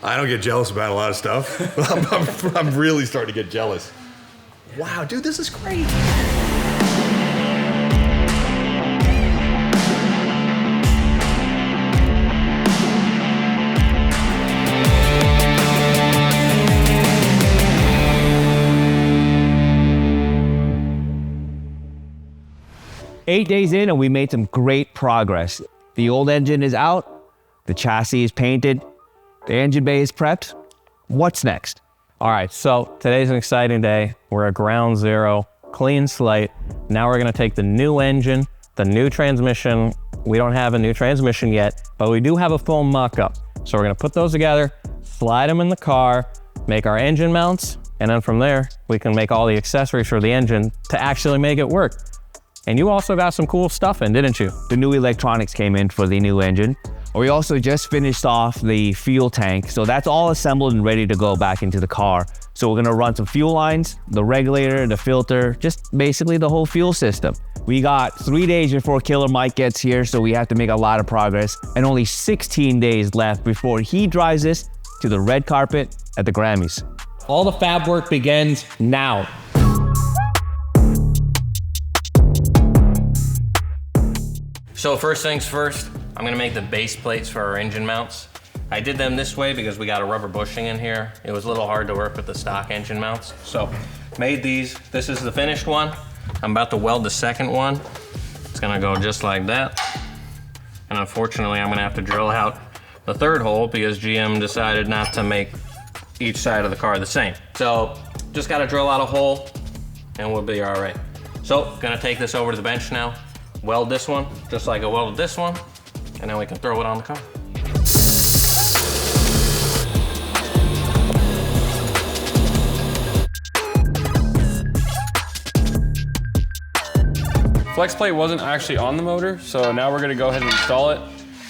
I don't get jealous about a lot of stuff. I'm really starting to get jealous. Wow, dude, this is great. Eight days in and we made some great progress. The old engine is out, the chassis is painted, the engine bay is prepped. What's next? All right, so today's an exciting day. We're at ground zero, clean slate. Now we're gonna take the new engine, the new transmission. We don't have a new transmission yet, but we do have a full mock-up. So we're gonna put those together, slide them in the car, make our engine mounts, and then from there, we can make all the accessories for the engine to actually make it work. And you also got some cool stuff in, didn't you? The new electronics came in for the new engine. We also just finished off the fuel tank. So that's all assembled and ready to go back into the car. So we're gonna run some fuel lines, the regulator, the filter, just basically the whole fuel system. We got 3 days before Killer Mike gets here, so we have to make a lot of progress, and only 16 days left before he drives us to the red carpet at the Grammys. All the fab work begins now. So first things first, I'm gonna make the base plates for our engine mounts. I did them this way because we got a rubber bushing in here. It was a little hard to work with the stock engine mounts. So made these. This is the finished one. I'm about to weld the second one. It's gonna go just like that. And unfortunately, I'm gonna have to drill out the third hole because GM decided not to make each side of the car the same. So just gotta drill out a hole and we'll be all right. So gonna take this over to the bench now. Weld this one, just like I welded this one, and then we can throw it on the car. Flex plate wasn't actually on the motor, so now we're gonna go ahead and install it.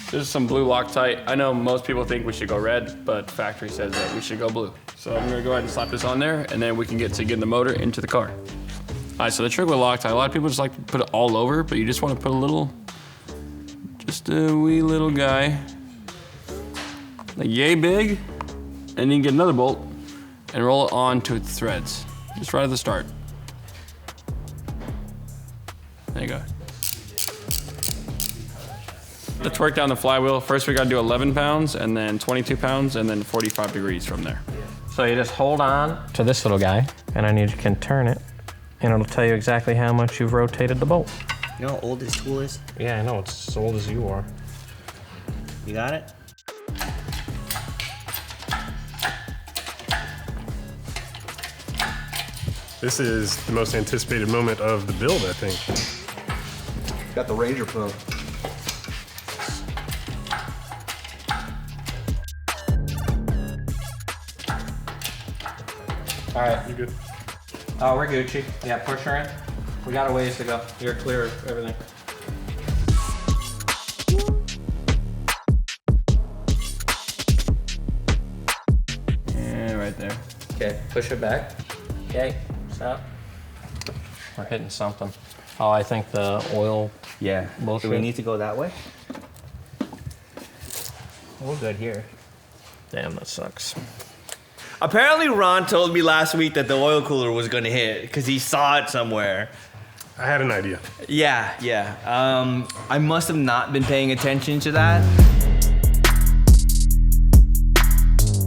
This is some blue Loctite. I know most people think we should go red, but factory says that we should go blue. So I'm gonna go ahead and slap this on there, and then we can get to getting the motor into the car. All right, so the trick with Loctite, a lot of people just like to put it all over, but you just want to put a little, just a wee little guy, like yay big, and you can get another bolt and roll it onto its threads, just right at the start. There you go. Let's work down the flywheel. First we gotta do 11 pounds, and then 22 pounds, and then 45 degrees from there. So you just hold on to this little guy, and then you can turn it, and it'll tell you exactly how much you've rotated the bolt. You know how old this tool is? Yeah, I know, it's as old as you are. You got it? This is the most anticipated moment of the build, I think. Got the Ranger probe. All right. You good? Oh, we're Gucci. Yeah, push her in. We got a ways to go. You're clear of everything. Yeah, right there. Okay, push it back. Okay, stop. We're hitting something. Oh, I think the oil. Yeah. Bullshit. Do we need to go that way? We're good here. Damn, that sucks. Apparently Ron told me last week that the oil cooler was gonna hit because he saw it somewhere. I had an idea. Yeah. I must have not been paying attention to that.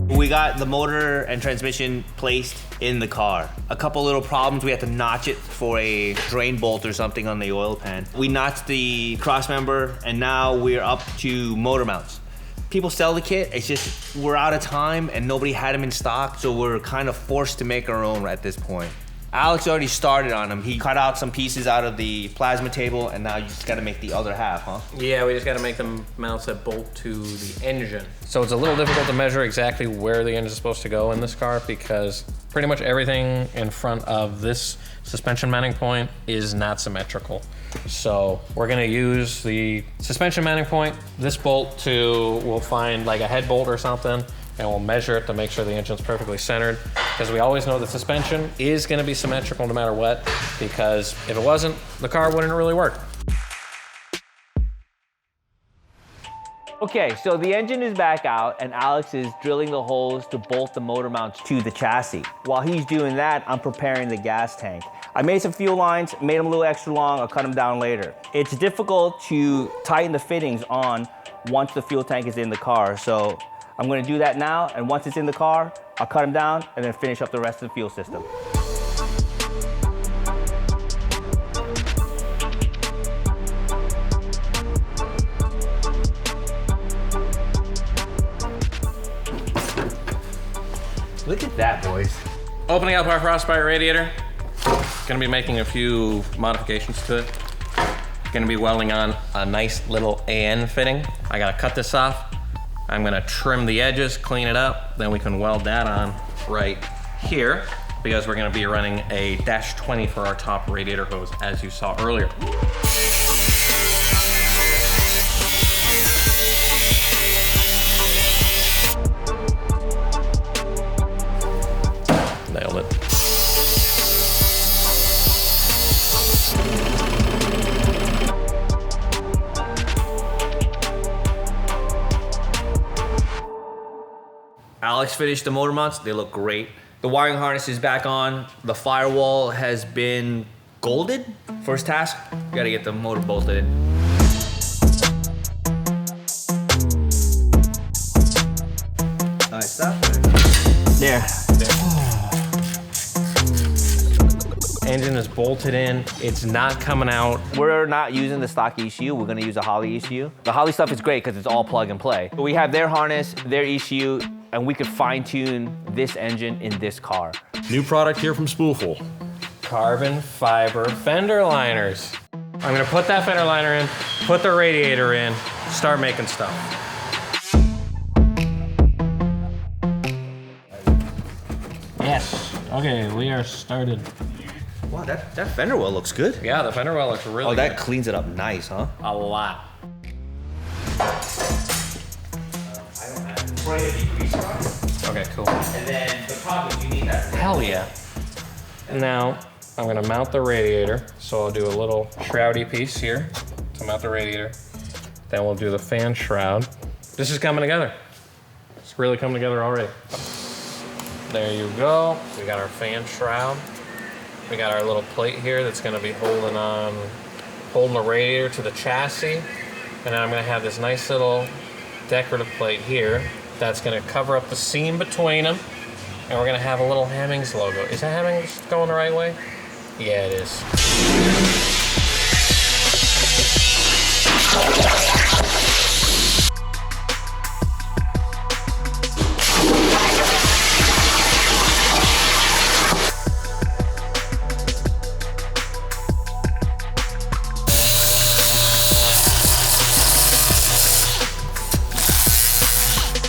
We got the motor and transmission placed in the car. A couple little problems. We had to notch it for a drain bolt or something on the oil pan. We notched the cross member, and now we're up to motor mounts. People sell the kit, it's just we're out of time and nobody had them in stock, so we're kind of forced to make our own at this point. Alex already started on them. He cut out some pieces out of the plasma table, and now you just gotta make the other half, huh? Yeah, we just gotta make them mounts that bolt to the engine. So it's a little difficult to measure exactly where the engine is supposed to go in this car because pretty much everything in front of this suspension mounting point is not symmetrical. So we're gonna use the suspension mounting point, this bolt we'll find like a head bolt or something, and we'll measure it to make sure the engine's perfectly centered. Because we always know the suspension is gonna be symmetrical no matter what, because if it wasn't, the car wouldn't really work. Okay, so the engine is back out and Alex is drilling the holes to bolt the motor mounts to the chassis. While he's doing that, I'm preparing the gas tank. I made some fuel lines, made them a little extra long, I'll cut them down later. It's difficult to tighten the fittings on once the fuel tank is in the car, so I'm gonna do that now, and once it's in the car, I'll cut them down and then finish up the rest of the fuel system. Look at that, boys. Opening up our Frostbite radiator. Gonna be making a few modifications to it. Gonna be welding on a nice little AN fitting. I gotta cut this off. I'm gonna trim the edges, clean it up, then we can weld that on right here because we're gonna be running a -20 for our top radiator hose, as you saw earlier. Nailed it. Alex finished the motor mounts. They look great. The wiring harness is back on. The firewall has been golded. First task, we gotta get the motor bolted in. All right, stop. There. Engine is bolted in. It's not coming out. We're not using the stock ECU, we're gonna use a Holley ECU. The Holley stuff is great because it's all plug and play. We have their harness, their ECU, and we could fine tune this engine in this car. New product here from Spoolful. Carbon fiber fender liners. I'm gonna put that fender liner in, put the radiator in, start making stuff. Yes, okay, we are started. Wow, that fender well looks good. Yeah, the fender well looks really Oh, that good. cleans it up nice, huh? A lot. Okay, cool. And then the problem, you need that. Hell yeah. Now, I'm gonna mount the radiator. So I'll do a little shroudy piece here to mount the radiator. Then we'll do the fan shroud. This is coming together. It's really coming together already. There you go. We got our fan shroud. We got our little plate here that's gonna be holding the radiator to the chassis. And then I'm gonna have this nice little decorative plate here that's gonna cover up the seam between them. And we're gonna have a little Hemmings logo. Is that Hemmings going the right way? Yeah, it is.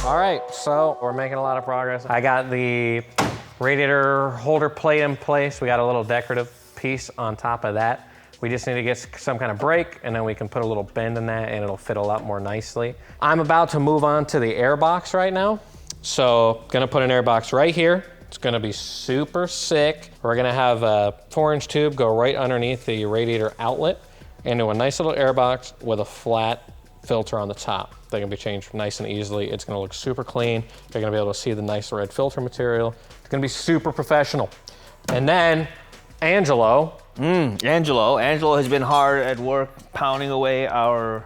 All right, so we're making a lot of progress. I got the radiator holder plate in place. We got a little decorative piece on top of that. We just need to get some kind of break and then we can put a little bend in that and it'll fit a lot more nicely. I'm about to move on to the Airbox right now. So gonna put an Airbox right here. It's gonna be super sick. We're gonna have a 4-inch tube go right underneath the radiator outlet into a nice little Airbox with a flat filter on the top. They can be changed nice and easily. It's gonna look super clean. You're gonna be able to see the nice red filter material. It's gonna be super professional. And then Angelo. Angelo has been hard at work pounding away our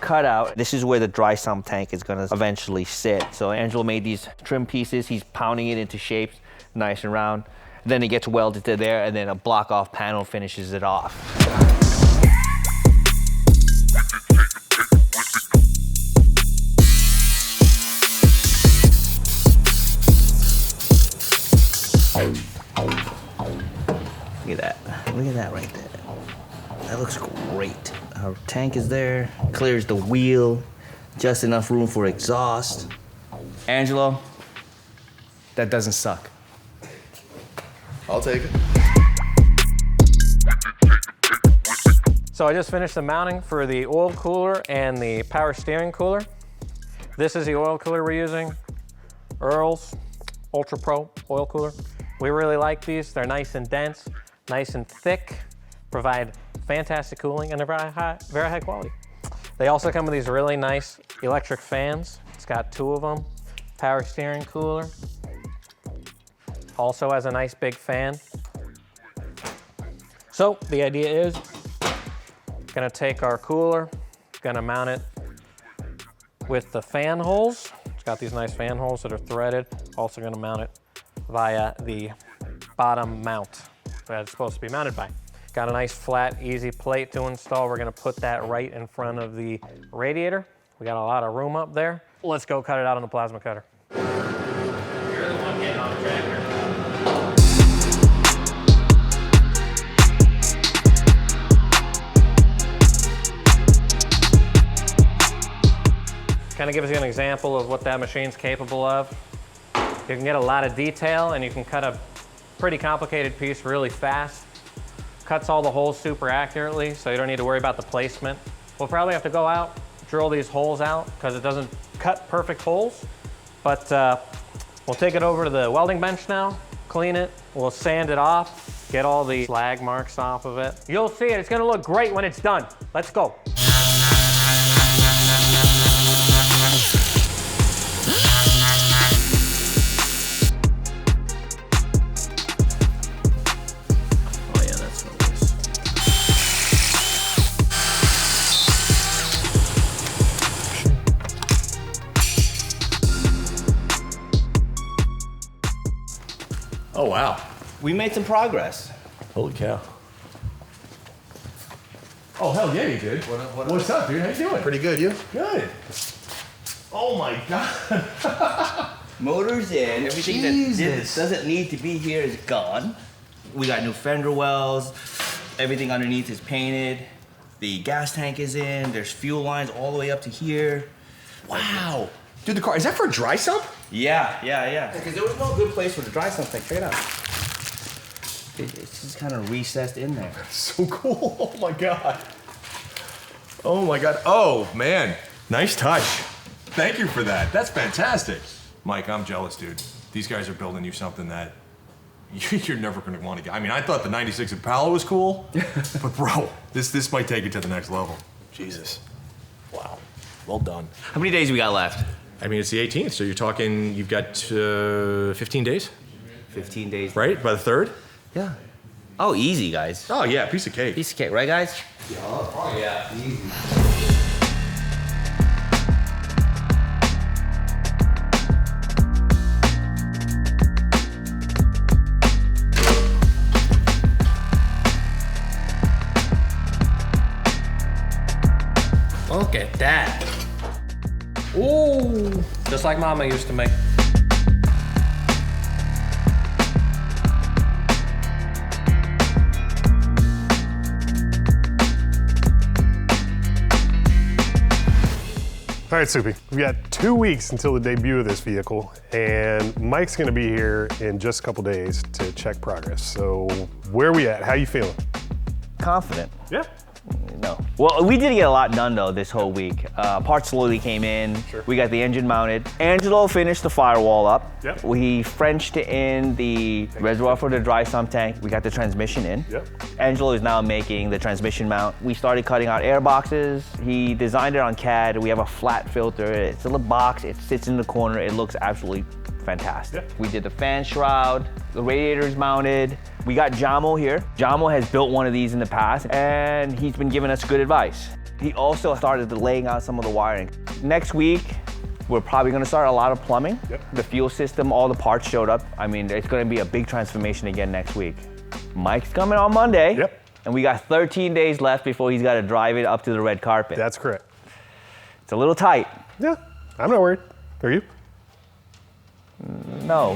cutout. This is where the dry sump tank is gonna eventually sit. So Angelo made these trim pieces. He's pounding it into shapes, nice and round. Then it gets welded to there and then a block off panel finishes it off. Look at that. Look at that right there. That looks great. Our tank is there. Clears the wheel. Just enough room for exhaust. Angelo, that doesn't suck. I'll take it. So I just finished the mounting for the oil cooler and the power steering cooler. This is the oil cooler we're using. Earl's Ultra Pro oil cooler. We really like these. They're nice and dense, nice and thick, provide fantastic cooling, and they're very high quality. They also come with these really nice electric fans. It's got 2 of them. Power steering cooler. Also has a nice big fan. So the idea is, gonna take our cooler, gonna mount it with the fan holes. It's got these nice fan holes that are threaded. Also gonna mount it via the bottom mount that it's supposed to be mounted by. Got a nice flat, easy plate to install. We're gonna put that right in front of the radiator. We got a lot of room up there. Let's go cut it out on the plasma cutter. You're the one getting on the tractor. Kind of gives you an example of what that machine's capable of. You can get a lot of detail and you can cut a pretty complicated piece really fast. Cuts all the holes super accurately, so you don't need to worry about the placement. We'll probably have to go out, drill these holes out because it doesn't cut perfect holes. But we'll take it over to the welding bench now, clean it, we'll sand it off, get all the slag marks off of it. You'll see it, it's gonna look great when it's done. Let's go. Oh, wow. We made some progress. Holy cow. Oh, hell yeah, you did. What's up, dude? How you doing? Pretty good, you? Good. Oh, my God. Motor's in. Everything that doesn't need to be here is gone. We got new fender wells. Everything underneath is painted. The gas tank is in. There's fuel lines all the way up to here. Wow. Dude, the car, is that for a dry sump? Yeah. Because there was no good place for the dry sump tank. Check it out. It's just kind of recessed in there. So cool. Oh, my God. Oh, my God. Oh, man. Nice touch. Thank you for that. That's fantastic. Mike, I'm jealous, dude. These guys are building you something that you're never going to want to get. I mean, I thought the 96 Impala was cool, but bro, this might take it to the next level. Jesus. Wow. Well done. How many days we got left? I mean, it's the 18th, so you're talking, you've got 15 days? 15 days. Right? By the 3rd? Yeah. Oh, easy, guys. Oh, yeah, piece of cake. Piece of cake, right, guys? Oh, yeah. Easy. Look at that. Ooh, just like Mama used to make. All right, Suppy, we've got 2 weeks until the debut of this vehicle, and Mike's gonna be here in just a couple days to check progress. So where are we at? How you feeling? Confident. Yeah. No. Well, we did get a lot done though this whole week. Parts slowly came in. Sure. We got the engine mounted. Angelo finished the firewall up. Yep. We Frenched in the reservoir for the dry sump tank. We got the transmission in. Yep. Angelo is now making the transmission mount. We started cutting out airboxes. He designed it on CAD. We have a flat filter. It's a little box. It sits in the corner. It looks absolutely fantastic. Yeah. We did the fan shroud. The radiator's mounted. We got Jamo here. Jamo has built one of these in the past, and he's been giving us good advice. He also started laying out some of the wiring. Next week, we're probably gonna start a lot of plumbing. Yep. The fuel system, all the parts showed up. I mean, it's gonna be a big transformation again next week. Mike's coming on Monday. Yep. And we got 13 days left before he's gotta drive it up to the red carpet. That's correct. It's a little tight. Yeah, I'm not worried. Are you? No.